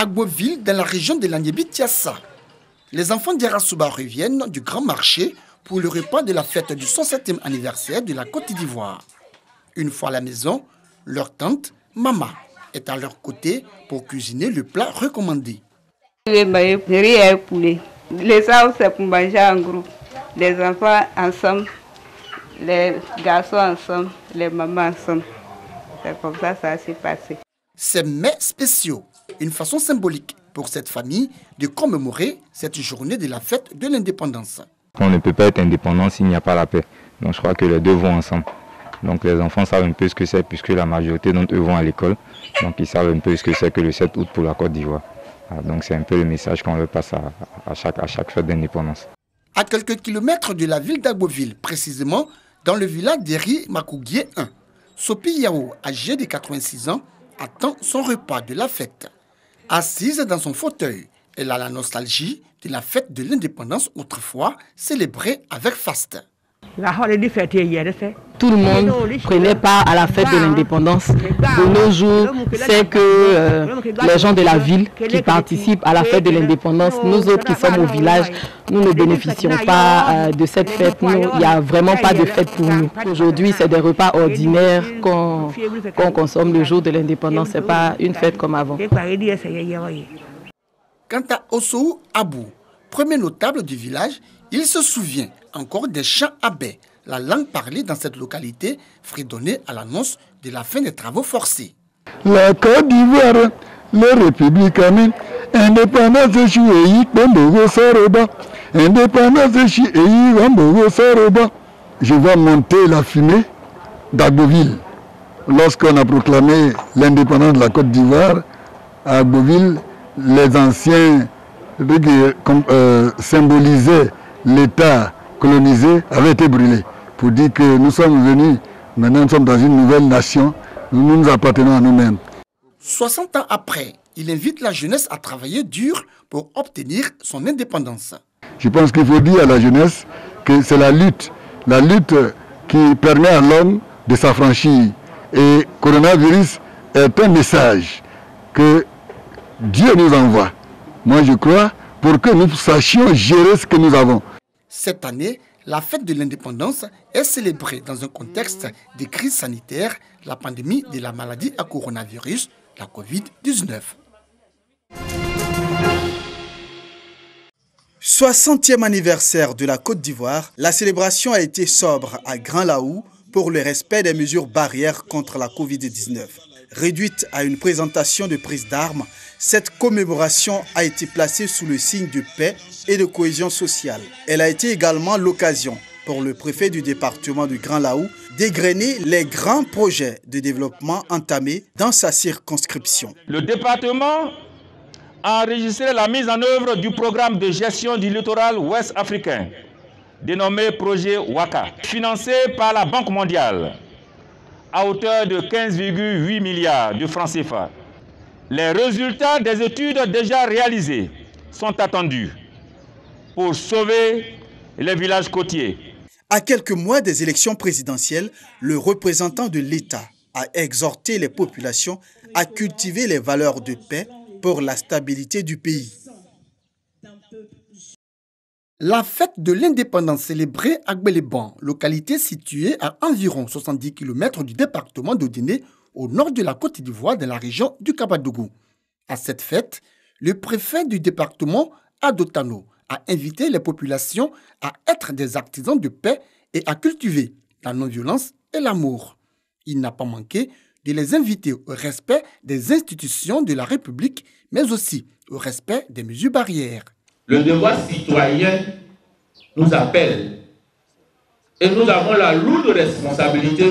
Agboville, dans la région de l'Aniébi-Tiassa. Les enfants d'Irasuba reviennent du grand marché pour le repas de la fête du 107e anniversaire de la Côte d'Ivoire. Une fois à la maison, leur tante, Mama, est à leur côté pour cuisiner le plat recommandé. Les riz et poulet. Les sauces, c'est pour manger en groupe. Les enfants ensemble, les garçons ensemble, les mamans ensemble. C'est comme ça s'est passé. Ces mets spéciaux, une façon symbolique pour cette famille de commémorer cette journée de la fête de l'indépendance. On ne peut pas être indépendant s'il n'y a pas la paix. Donc je crois que les deux vont ensemble. Donc les enfants savent un peu ce que c'est puisque la majorité d'entre eux vont à l'école. Donc ils savent un peu ce que c'est que le 7 août pour la Côte d'Ivoire. Donc c'est un peu le message qu'on leur passe à chaque fête d'indépendance. À quelques kilomètres de la ville d'Agboville, précisément dans le village d'Eri Makougué 1, Sopi Yao, âgé de 86 ans, attend son repas de la fête. Assise dans son fauteuil, elle a la nostalgie de la fête de l'indépendance autrefois célébrée avec faste. Tout le monde prenait part à la fête de l'indépendance. De nos jours, c'est que les gens de la ville qui participent à la fête de l'indépendance, nous autres qui sommes au village, nous ne bénéficions pas de cette fête. Il n'y a vraiment pas de fête pour nous. Aujourd'hui, c'est des repas ordinaires qu'on consomme le jour de l'indépendance. Ce n'est pas une fête comme avant. Quant à Osou Abou, premier notable du village, il se souvient encore des chants abais, la langue parlée dans cette localité fredonnée à l'annonce de la fin des travaux forcés. La Côte d'Ivoire, le républicain, indépendance de Chouéi, Bambogo Saroba, indépendance de Chouéi, Bambogo Saroba. Je vois monter la fumée d'Agboville. Lorsqu'on a proclamé l'indépendance de la Côte d'Ivoire, à Agboville, les anciens symbolisaient l'État colonisé avaient été brûlés. Pour dire que nous sommes venus, maintenant nous sommes dans une nouvelle nation, nous nous appartenons à nous-mêmes. 60 ans après, il invite la jeunesse à travailler dur pour obtenir son indépendance. Je pense qu'il faut dire à la jeunesse que c'est la lutte qui permet à l'homme de s'affranchir. Et coronavirus est un message que Dieu nous envoie. Moi je crois pour que nous sachions gérer ce que nous avons. Cette année, la fête de l'indépendance est célébrée dans un contexte de crise sanitaire, la pandémie de la maladie à coronavirus, la Covid-19. 60e anniversaire de la Côte d'Ivoire, la célébration a été sobre à Grand-Laou pour le respect des mesures barrières contre la Covid-19. Réduite à une présentation de prise d'armes, cette commémoration a été placée sous le signe de paix et de cohésion sociale. Elle a été également l'occasion pour le préfet du département du Grand-Laou d'égrener les grands projets de développement entamés dans sa circonscription. Le département a enregistré la mise en œuvre du programme de gestion du littoral ouest africain, dénommé projet WACA, financé par la Banque mondiale, à hauteur de 15,8 milliards de francs CFA. Les résultats des études déjà réalisées sont attendus pour sauver les villages côtiers. À quelques mois des élections présidentielles, le représentant de l'État a exhorté les populations à cultiver les valeurs de paix pour la stabilité du pays. La fête de l'indépendance célébrée à Gbeleban, localité située à environ 70 km du département d'Odéné, au nord de la Côte d'Ivoire, dans la région du Kabadougou. À cette fête, le préfet du département, Adotano, a invité les populations à être des artisans de paix et à cultiver la non-violence et l'amour. Il n'a pas manqué de les inviter au respect des institutions de la République, mais aussi au respect des mesures barrières. Le devoir citoyen nous appelle et nous avons la lourde responsabilité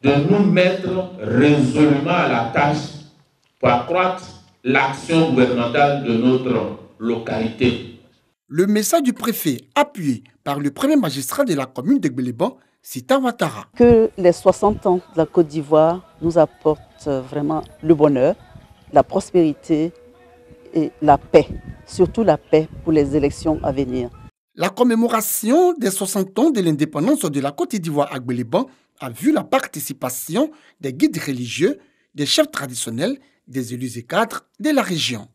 de nous mettre résolument à la tâche pour accroître l'action gouvernementale de notre localité. Le message du préfet, appuyé par le premier magistrat de la commune de Gbeleban, Sita Ouattara. Que les 60 ans de la Côte d'Ivoire nous apportent vraiment le bonheur, la prospérité et la paix, surtout la paix pour les élections à venir. La commémoration des 60 ans de l'indépendance de la Côte d'Ivoire à Gbeleban a vu la participation des guides religieux, des chefs traditionnels, des élus et cadres de la région.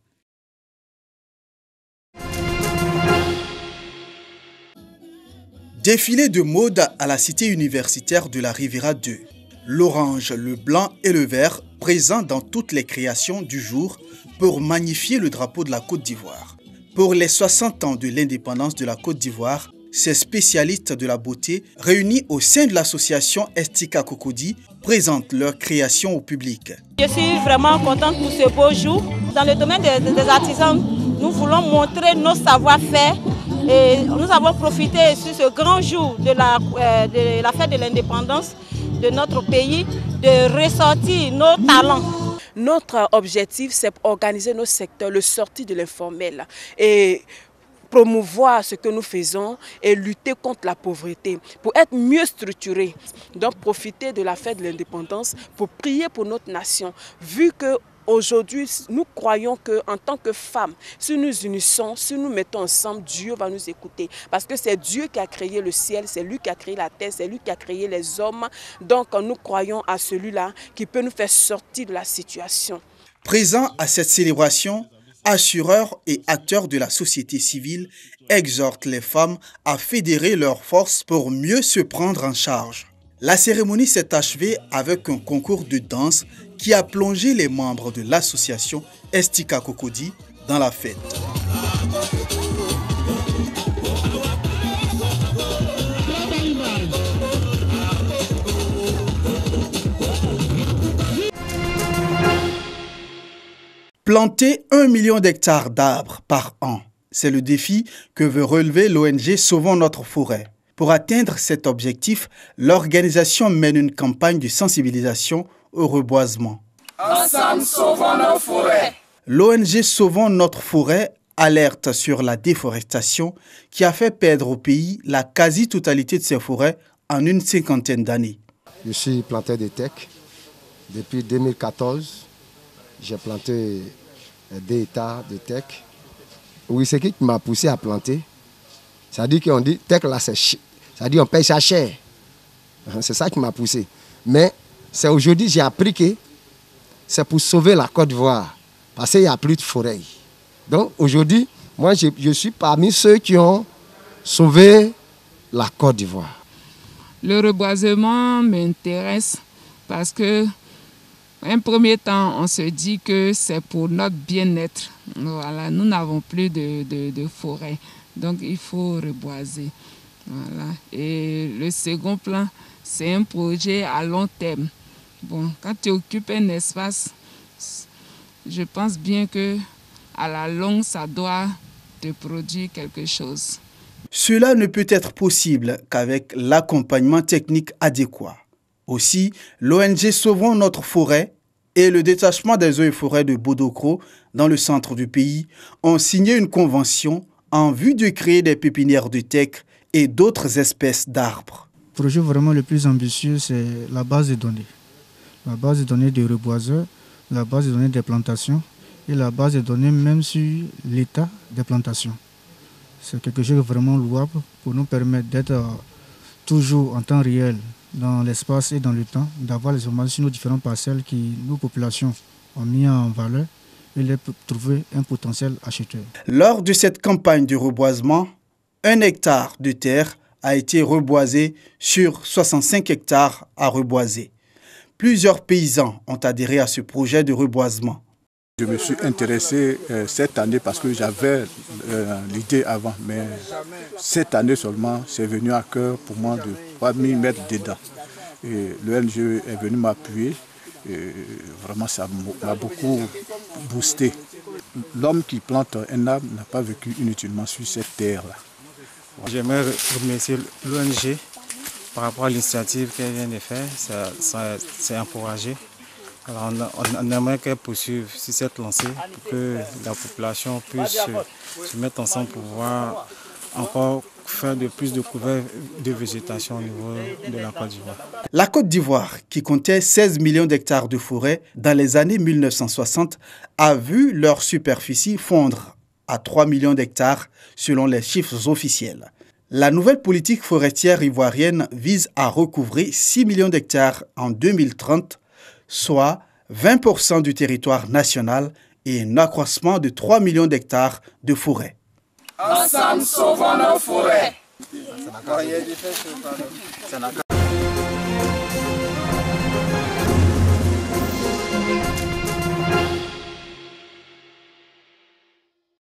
Défilé de mode à la cité universitaire de la Riviera 2. L'orange, le blanc et le vert présents dans toutes les créations du jour pour magnifier le drapeau de la Côte d'Ivoire. Pour les 60 ans de l'indépendance de la Côte d'Ivoire, ces spécialistes de la beauté réunis au sein de l'association Estika Cocody présentent leurs créations au public. Je suis vraiment contente pour ce beau jour. Dans le domaine des artisans, nous voulons montrer nos savoir-faire et nous avons profité sur ce grand jour de la fête de l'indépendance de notre pays de ressortir nos talents. Notre objectif, c'est organiser nos secteurs, le sortir de l'informel et promouvoir ce que nous faisons et lutter contre la pauvreté pour être mieux structurés. Donc profiter de la fête de l'indépendance pour prier pour notre nation, vu que aujourd'hui, nous croyons qu'en tant que femmes, si nous unissons, si nous mettons ensemble, Dieu va nous écouter. Parce que c'est Dieu qui a créé le ciel, c'est lui qui a créé la terre, c'est lui qui a créé les hommes. Donc nous croyons à celui-là qui peut nous faire sortir de la situation. Présents à cette célébration, assureurs et acteurs de la société civile exhortent les femmes à fédérer leurs forces pour mieux se prendre en charge. La cérémonie s'est achevée avec un concours de danse qui a plongé les membres de l'association Estika Cocody dans la fête. Planter 1 million d'hectares d'arbres par an, c'est le défi que veut relever l'ONG Sauvons notre forêt. Pour atteindre cet objectif, l'organisation mène une campagne de sensibilisation au reboisement. Ensemble, sauvons nos forêts. L'ONG Sauvons notre forêt alerte sur la déforestation qui a fait perdre au pays la quasi-totalité de ses forêts en une cinquantaine d'années. Je suis planteur de teck. Depuis 2014, j'ai planté 2 hectares de teck. Oui, c'est qui m'a poussé à planter. Ça dit qu'on dit teck là, ça dit on paye ça cher. C'est ça qui m'a poussé. Mais c'est aujourd'hui j'ai appris que c'est pour sauver la Côte d'Ivoire. Parce qu'il n'y a plus de forêt. Donc aujourd'hui, moi je suis parmi ceux qui ont sauvé la Côte d'Ivoire. Le reboisement m'intéresse parce que, en premier temps, on se dit que c'est pour notre bien-être. Voilà, nous n'avons plus de forêt, donc il faut reboiser. Voilà. Et le second plan, c'est un projet à long terme. Bon, quand tu occupes un espace, je pense bien que à la longue, ça doit te produire quelque chose. Cela ne peut être possible qu'avec l'accompagnement technique adéquat. Aussi, l'ONG Sauvons notre forêt et le détachement des eaux et forêts de Bodokro, dans le centre du pays, ont signé une convention en vue de créer des pépinières de teck et d'autres espèces d'arbres. Le projet vraiment le plus ambitieux, c'est la base de données. La base de données des reboiseurs, la base de données des plantations et la base de données même sur l'état des plantations. C'est quelque chose de vraiment louable pour nous permettre d'être toujours en temps réel dans l'espace et dans le temps, d'avoir les informations sur nos différentes parcelles qui nos populations ont mis en valeur et les trouver un potentiel acheteur. Lors de cette campagne de reboisement, 1 hectare de terre a été reboisé sur 65 hectares à reboiser. Plusieurs paysans ont adhéré à ce projet de reboisement. Je me suis intéressé cette année parce que j'avais l'idée avant, mais cette année seulement, c'est venu à cœur pour moi de ne pas m'y mettre dedans. Et l'ONG est venu m'appuyer et vraiment ça m'a beaucoup boosté. L'homme qui plante un arbre n'a pas vécu inutilement sur cette terre-là. J'aimerais remercier l'ONG par rapport à l'initiative qu'elle vient de faire, c'est encouragé. Alors on aimerait qu'elle poursuive sur cette lancée pour que la population puisse se mettre ensemble pour pouvoir encore faire de plus de couverts de végétation au niveau de la Côte d'Ivoire. La Côte d'Ivoire, qui comptait 16 millions d'hectares de forêt dans les années 1960, a vu leur superficie fondre à 3 millions d'hectares selon les chiffres officiels. La nouvelle politique forestière ivoirienne vise à recouvrer 6 millions d'hectares en 2030, soit 20% du territoire national et un accroissement de 3 millions d'hectares de forêt. Ensemble, sauvons nos forêts.